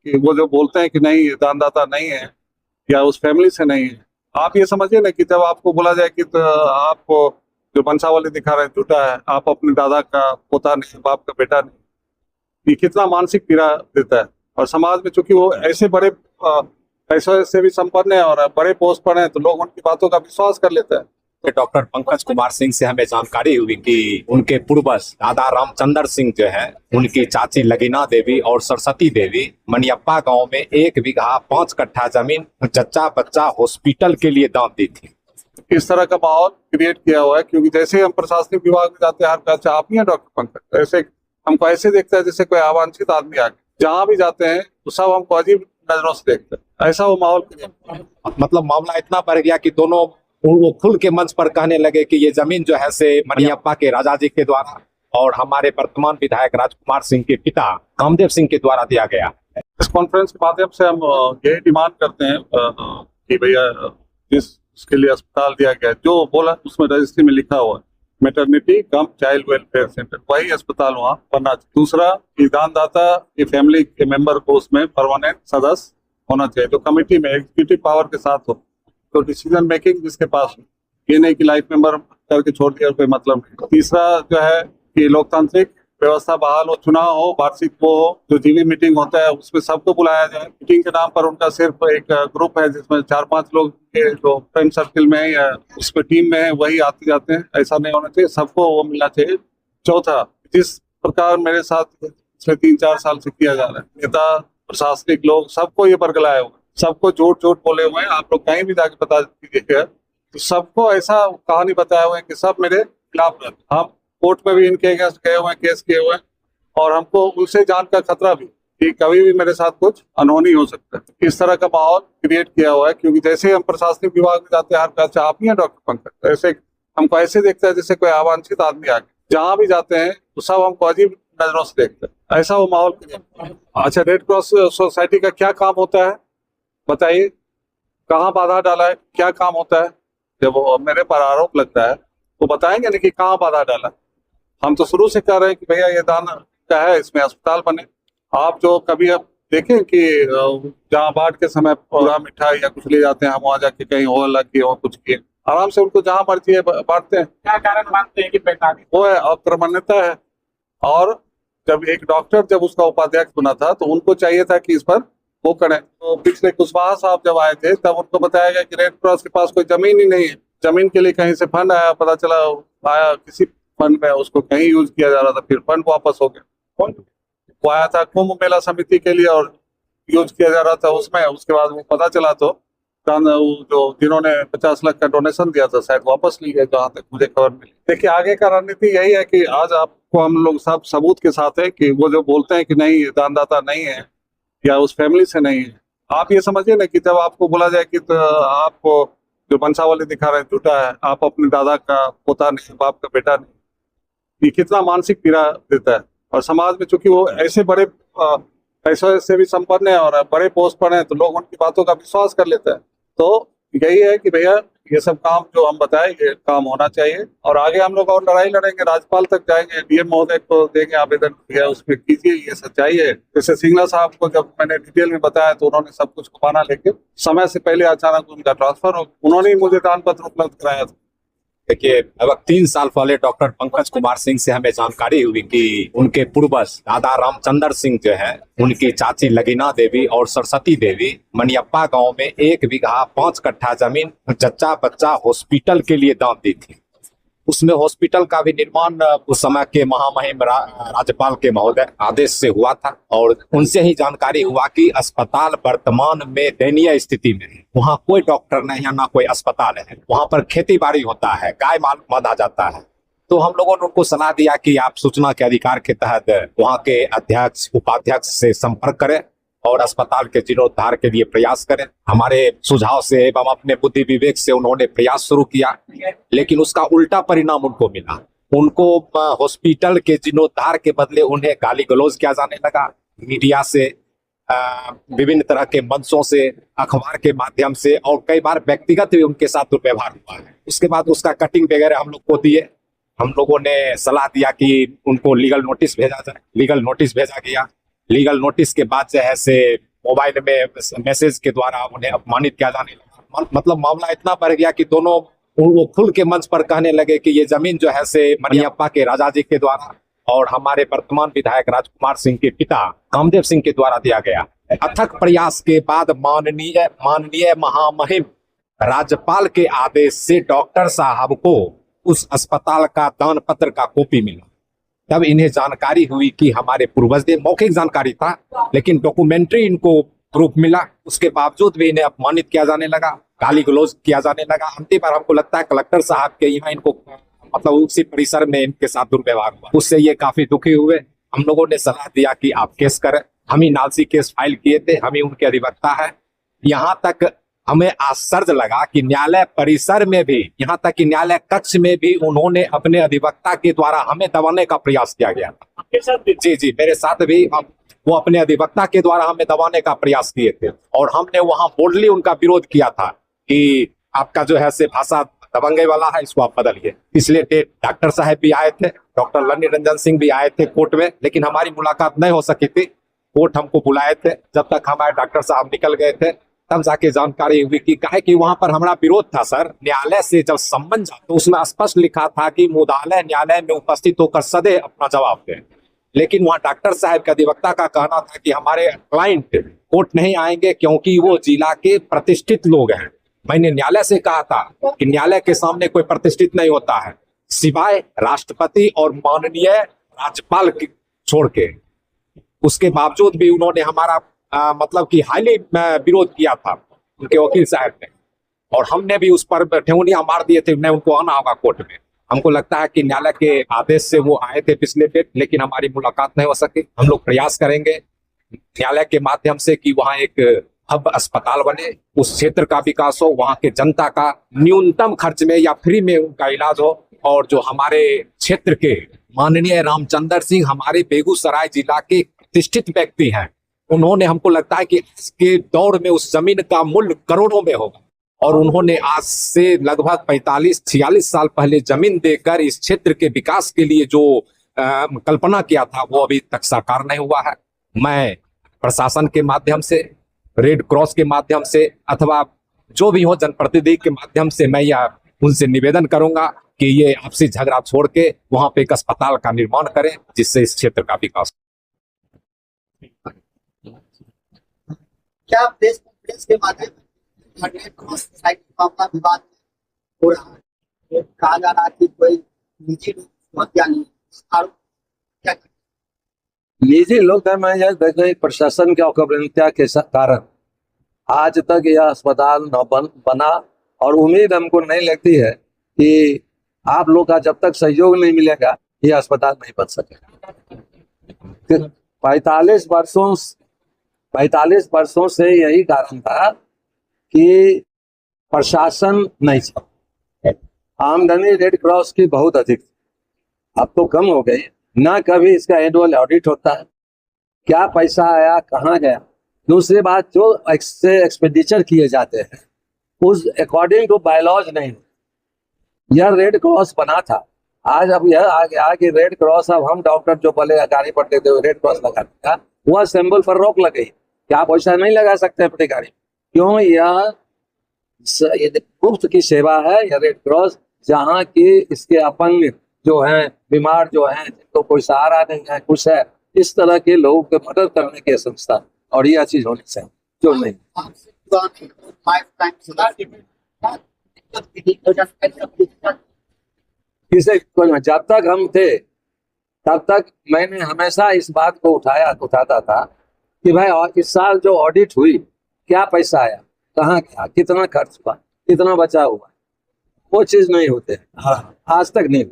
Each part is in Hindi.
कि वो जो बोलते हैं कि नहीं दानदाता नहीं है या उस फैमिली से नहीं है, आप ये समझिए ना कि जब आपको बोला जाए कि तो आप जो वंशावली दिखा रहे हैं झूठा है, आप अपने दादा का पोता नहीं, बाप का बेटा नहीं, ये कितना मानसिक पीड़ा देता है। और समाज में चूंकि वो ऐसे बड़े पैसों से भी संपन्न है और बड़े पोस्ट पर हैं, तो लोग उनकी बातों का विश्वास कर लेते हैं। डॉक्टर पंकज कुमार सिंह से हमें जानकारी हुई कि उनके पूर्वज दादा रामचंद्र सिंह जो है, उनकी चाची लगीना देवी और सरस्वती देवी मनियप्पा गांव में 1 बीघा 5 कट्ठा जमीन जच्चा बच्चा हॉस्पिटल के लिए दान दी थी। इस तरह का माहौल क्रिएट किया हुआ है, क्योंकि जैसे हम प्रशासनिक विभाग में जाते हैं, हर अच्छा आप ही हैं डॉक्टर पंकज, ऐसे हमको ऐसे देखता है जैसे कोई अवांछित आदमी आ गया। जहाँ भी जाते हैं तो सब हमको अजीब नजरों से देखते हैं, ऐसा वो माहौल। मतलब मामला इतना बढ़ गया कि दोनों वो खुल के मंच पर कहने लगे कि ये जमीन जो है से मनियप्पा के राजा जी के द्वारा और हमारे वर्तमान विधायक राजकुमार सिंह के पिता कामदेव सिंह के द्वारा दिया गया। इस कॉन्फ्रेंस के माध्यम से हम यही डिमांड करते हैं कि भैया जिसके लिए अस्पताल दिया गया, जो बोला उसमें रजिस्ट्री में लिखा हुआ है मैटरनिटी कम चाइल्ड वेलफेयर सेंटर, वही अस्पताल वहाँ बनना चाहिए। दूसरा कि दानदाता की फैमिली के मेंबर को उसमें परमानेंट सदस्य होना चाहिए, जो कमेटी में एग्जीक्यूटिव पावर के साथ हो, तो डिसीजन मेकिंग जिसके पास हो, ये नहीं कि लाइफ मेंबर करके छोड़ दिया, कोई मतलब नहीं। तीसरा जो है कि लोकतांत्रिक व्यवस्था बहाल हो, चुनाव हो, वार्षिक वो हो, जो जीवी मीटिंग होता है उसमें सबको बुलाया जाए। मीटिंग के नाम पर उनका सिर्फ एक ग्रुप है जिसमें 4-5 लोग के जो फ्रेंड सर्किल में है या उसमें टीम में है वही आते जाते हैं, ऐसा नहीं होना चाहिए, सबको वो मिलना चाहिए। चौथा, जिस प्रकार मेरे साथ पिछले 3-4 साल से किया जा रहा है, नेता प्रशासनिक लोग सबको ये बरगलाए हुए, सबको झूठ बोले हुए हैं। आप लोग कहीं भी जाके बता दीजिएगा तो सबको ऐसा कहानी बताया हुआ है कि सब मेरे खिलाफ रहते। हम कोर्ट में भी इनके अगेंस्ट गए हुए हैं, केस किए हुए हैं, और हमको उनसे जान का खतरा भी कि कभी भी मेरे साथ कुछ अनहोनी हो सकता है। इस तरह का माहौल क्रिएट किया हुआ है, क्योंकि जैसे हम प्रशासनिक विभाग में जाते हैं, हर अच्छा आप ही हैं डॉक्टर पंकज, ऐसे हमको ऐसे देखता है जैसे कोई अवांछित आदमी आ गया। जहाँ भी जाते हैं तो सब हमको अजीब नजरों से देखते हैं, ऐसा वो माहौल। अच्छा, रेड क्रॉस सोसाइटी का क्या काम होता है बताइए, कहाँ बाधा डाला है, क्या काम होता है? जब वो मेरे पर आरोप लगता है तो बताएंगे ना कि कहाँ बाधा डाला। हम तो शुरू से कह रहे हैं कि भैया ये दान का है, इसमें अस्पताल बने। आप जो कभी अब देखें कि जहाँ बाढ़ के समय पूरा मिठाई या कुछ ले जाते हैं, हम वहाँ जाके कहीं और लग किए और कुछ किए, आराम से उनको जहाँ मर्जी है बांटते हैं। क्या कारण मानते हैं कि वो है अक्रमण्यता है। और जब एक डॉक्टर जब उसका उपाध्यक्ष बना था तो उनको चाहिए था कि इस पर वो करें। तो पिछले कुशवाहा साहब जब आए थे तब उनको बताया गया कि रेड क्रॉस के पास कोई जमीन ही नहीं है, जमीन के लिए कहीं से फंड आया, पता चला आया किसी फंड में, उसको कहीं यूज किया जा रहा था, फिर फंड वापस हो गया। वो आया था कुंभ मेला समिति के लिए और यूज किया जा रहा था उसमें, उसके बाद वो पता चला तो जो जिन्होंने 50 लाख का डोनेशन दिया था शायद वापस ली गए, जहाँ तक मुझे खबर मिली। देखिए आगे का रणनीति यही है कि आज आपको हम लोग सब सबूत के साथ है कि वो जो बोलते हैं कि नहीं दानदाता नहीं है या उस फैमिली से नहीं है, आप ये समझिए ना कि जब आपको बोला जाए कि तो आप जो वंशावली दिखा रहे हैं झूठा है, आप अपने दादा का पोता नहीं, बाप का बेटा नहीं, ये कितना मानसिक पीड़ा देता है। और समाज में चूंकि वो ऐसे बड़े पैसों से भी संपन्न है और बड़े पोस्ट पर हैं, तो लोग उनकी बातों का विश्वास कर लेते हैं। तो यही है कि भैया ये सब काम जो हम बताए ये काम होना चाहिए, और आगे हम लोग और लड़ाई लड़ेंगे, राज्यपाल तक जाएंगे, डीएम महोदय को देंगे आवेदन, उसमें कीजिए, ये सच्चाई है। जैसे सिंगला साहब को जब मैंने डिटेल में बताया तो उन्होंने सब कुछ को माना, लेकिन समय से पहले अचानक उनका ट्रांसफर हो, उन्होंने ही मुझे दान पत्र उपलब्ध कराया था। देखिए लगभग 3 साल पहले डॉक्टर पंकज कुमार सिंह से हमें जानकारी हुई कि उनके पूर्वज दादा रामचंद्र सिंह जो है, उनकी चाची लगीना देवी और सरस्वती देवी मनियप्पा गांव में 1 बीघा 5 कट्ठा जमीन जच्चा बच्चा हॉस्पिटल के लिए दान दी थी। उसमें हॉस्पिटल का भी निर्माण उस समय के महामहिम राज्यपाल के महोदय आदेश से हुआ था, और उनसे ही जानकारी हुआ कि अस्पताल वर्तमान में दयनीय स्थिति में है। वहाँ कोई डॉक्टर नहीं है, ना कोई अस्पताल है, वहाँ पर खेती बाड़ी होता है, गाय माल बांधा जाता है। तो हम लोगों ने उनको सलाह दिया कि आप सूचना के अधिकार के तहत वहाँ के अध्यक्ष उपाध्यक्ष से संपर्क करें और अस्पताल के जीर्णोद्धार के लिए प्रयास करें। हमारे सुझाव से एवं अपने बुद्धि विवेक से उन्होंने प्रयास शुरू किया, लेकिन उसका उल्टा परिणाम उनको मिला। उनको हॉस्पिटल के जीर्णोद्धार के बदले उन्हें गाली गलौज किया जाने लगा, मीडिया से, विभिन्न तरह के मंचों से, अखबार के माध्यम से, और कई बार व्यक्तिगत भी उनके साथ दुर्व्यवहार हुआ है। उसके बाद उसका कटिंग वगैरह हम लोग को दिए। हम लोगों ने सलाह दिया कि उनको लीगल नोटिस भेजा जाए, लीगल नोटिस भेजा गया। लीगल नोटिस के बाद जो है से मोबाइल में मैसेज के द्वारा उन्हें अपमानित किया जाने लगा। मतलब मामला इतना बढ़ गया कि दोनों वो खुल के मंच पर कहने लगे कि ये जमीन जो है से मनियप्पा के राजा जी के द्वारा और हमारे वर्तमान विधायक राजकुमार सिंह के पिता कामदेव सिंह के द्वारा दिया गया। अथक प्रयास के बाद माननीय महामहिम राज्यपाल के आदेश से डॉक्टर साहब को उस अस्पताल का दान पत्र का कॉपी मिला। तब इन्हें जानकारी हुई कि हमारे पूर्वज ने, मौखिक जानकारी था लेकिन डॉक्यूमेंट्री इनको प्रूफ मिला, उसके बावजूद भी इन्हें अपमानित किया जाने लगा, गाली गलौज किया जाने लगा। अंतिम बार हमको लगता है कलेक्टर साहब के यहाँ इनको मतलब उसी परिसर में इनके साथ दुर्व्यवहार हुआ, उससे ये काफी दुखी हुए। हम लोगों ने सलाह दिया कि आप केस करें, हम ही नालसी केस फाइल किए थे, हम ही उनके अधिवक्ता है। यहाँ तक हमें आश्चर्य लगा कि न्यायालय परिसर में भी, यहाँ तक कि न्यायालय कक्ष में भी उन्होंने अपने अधिवक्ता के द्वारा हमें दबाने का प्रयास किया गया। जी मेरे साथ भी वो अपने अधिवक्ता के द्वारा हमें दबाने का प्रयास किए थे और हमने वहां बोल्डली उनका विरोध किया था कि आपका जो है से भाषा दबंगे वाला है, इसको आप बदलिए। पिछले डेट डॉक्टर साहब भी आए थे, डॉक्टर लन्नी रंजन सिंह भी आए थे कोर्ट में, लेकिन हमारी मुलाकात नहीं हो सकी थी। कोर्ट हमको बुलाए थे, जब तक हमारे डॉक्टर साहब निकल गए थे तब जाके जानकारी हुई कि काहे कि वहां पर हमारा विरोध था सर। न्यायालय से जब सम्मन जाता तो उसमें स्पष्ट लिखा था कि मुदालय न्यायालय में उपस्थित होकर सदैव अपना जवाब दें, लेकिन वहां डॉक्टर साहब के अधिवक्ता का कहना था कि हमारे क्लाइंट कोर्ट नहीं आएंगे क्योंकि वो जिला के प्रतिष्ठित लोग हैं। मैंने न्यायालय से कहा था कि न्यायालय के सामने कोई प्रतिष्ठित नहीं होता है सिवाय राष्ट्रपति और माननीय राज्यपाल छोड़ के। उसके बावजूद भी उन्होंने हमारा मतलब कि हाईली विरोध किया था उनके वकील साहब ने, और हमने भी उस पर ठेहुनियां मार दिए थे, नहीं उनको आना होगा कोर्ट में। हमको लगता है कि न्यायालय के आदेश से वो आए थे पिछले डेट, लेकिन हमारी मुलाकात नहीं हो सकी। हम लोग प्रयास करेंगे न्यायालय के माध्यम से कि वहाँ एक हब अस्पताल बने, उस क्षेत्र का विकास हो, वहाँ के जनता का न्यूनतम खर्च में या फ्री में उनका इलाज हो। और जो हमारे क्षेत्र के माननीय रामचंद्र सिंह हमारे बेगूसराय जिला के प्रतिष्ठित व्यक्ति हैं, उन्होंने, हमको लगता है कि इसके दौर में उस जमीन का मूल्य करोड़ों में होगा, और उन्होंने आज से लगभग 45-46 साल पहले जमीन देकर इस क्षेत्र के विकास के लिए जो कल्पना किया था वो अभी तक साकार नहीं हुआ है। मैं प्रशासन के माध्यम से, रेड क्रॉस के माध्यम से, अथवा जो भी हो जनप्रतिनिधि के माध्यम से मैं यह उनसे निवेदन करूंगा कि ये आपसी झगड़ा छोड़ के वहां पे एक अस्पताल का निर्माण करें जिससे इस क्षेत्र का विकास। क्या प्रेस कॉन्फ्रेंस के माध्यम से रेड क्रॉस सोसाइटी का मामला विवाद हो रहा है? कहा जा रहा है कि कोई निजी लोग हत्या नहीं, आरोप क्या? निजी लोग मैं यह देखे प्रशासन के अकबरनता के कारण आज तक यह अस्पताल न बना, और उम्मीद हमको नहीं लगती है कि आप लोग का जब तक सहयोग नहीं मिलेगा यह अस्पताल नहीं बन सकेगा। 45 वर्षों से यही कारण था कि प्रशासन नहीं था। आमदनी रेड क्रॉस की बहुत अधिक, अब तो कम हो गई। ना कभी इसका एनुअल ऑडिट होता है, क्या पैसा आया कहाँ गया। दूसरी बात, जो एक्सपेंडिचर किए जाते हैं उस अकॉर्डिंग टू बायलॉज नहीं। यह रेड क्रॉस बना था, आज अब यह आ गया कि रेड क्रॉस, अब हम डॉक्टर जो पहले गाड़ी पर देते हुए रेड क्रॉस लगाते था, वह सिंबल पर रोक लग गई कि आप ऐसा नहीं लगा सकते अपनी गाड़ी। क्यों? यह मुफ्त की सेवा है यह रेड क्रॉस, जहाँ की इसके अपंग जो हैं, बीमार जो हैं, जिनको कोई सहारा नहीं है, कुछ है, इस तरह के लोगों की मदद करने की संस्था, और यह चीज होनी चाहिए जो नहीं। किसे जब तक हम थे तब तक मैंने हमेशा इस बात को उठाता था कि भाई इस साल जो ऑडिट हुई, क्या पैसा आया, कहाँ गया, कितना खर्च हुआ, कितना बचा हुआ, वो चीज नहीं होते। हाँ, आज तक नहीं।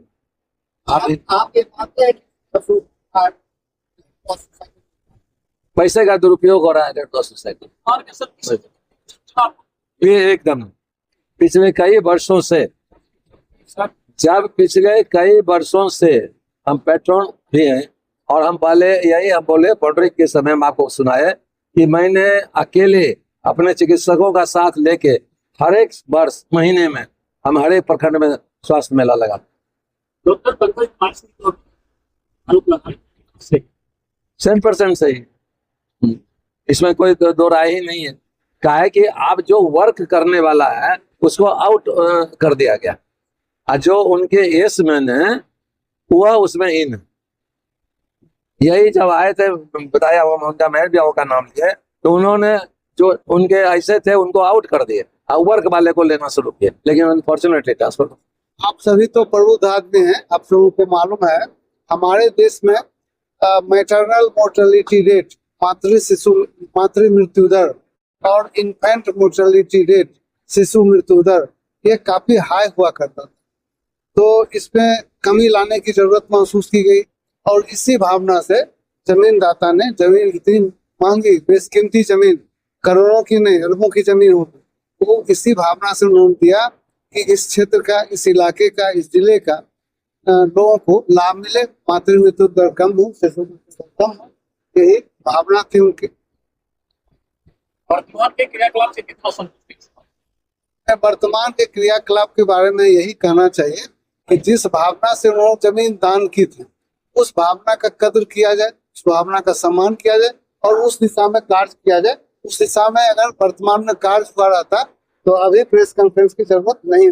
पैसे का दुरुपयोग हो रहा है रेड क्रॉस सोसाइटी। ये एकदम पिछले कई वर्षों से, जब पिछले कई वर्षों से हम पैट्रन भी हैं, और हम पहले यही हम बोले पॉड्रिक के समय में आपको सुनाए कि मैंने अकेले अपने चिकित्सकों का साथ लेके हर एक वर्ष महीने में हम हर एक प्रखंड में स्वास्थ्य मेला लगा। डॉक्टर पंकज कुमार सिंह 100% सही। इसमें कोई दो राय ही नहीं है। कहा है कि अब जो वर्क करने वाला है उसको आउट कर दिया गया, और जो उनके एस मैन है वह उसमें इन है। यही जब आए थे, बताया हुआ मोहन महल का नाम लिया, तो उन्होंने जो उनके ऐसे थे उनको आउट कर दिए और वर्क वाले को लेना शुरू किया, लेकिन अनफॉर्चुनेटली ट्रांसफर। आप सभी तो प्रबुद्ध आदमी हैं, आप सबों को मालूम है हमारे देश में मैटरनल मोर्टेलिटी रेट, मातृ मृत्यु दर और इन्फेंट मोर्टेलिटी रेट, शिशु मृत्यु दर, ये काफी हाई हुआ करता था। तो इसमें कमी लाने की जरूरत महसूस की गई और इसी भावना से जमीनदाता ने जमीन इतनी महंगी बेशकीमती जमीन, करोड़ों की नहीं अरबों की जमीन होगी, वो इसी भावना से उन्होंने दिया कि इस क्षेत्र का, इस इलाके का, इस जिले का लोगों को लाभ मिले, मातृ मृत्यु दर कम हो, शिशु मृत्यु दर कम हो, यही भावना थी उनकी। वर्तमान के क्रियाकलाप से कितना संतुष्ट? वर्तमान के क्रियाकलाप के बारे में यही कहना चाहिए कि जिस भावना से उन्होंने जमीन दान की थी उस भावना का कद्र किया जाए, उस भावना का सम्मान किया जाए और उस दिशा में कार्य किया जाए। उस दिशा में अगर वर्तमान में कार्य हुआ रहता तो अभी प्रेस कॉन्फ्रेंस की जरूरत नहीं।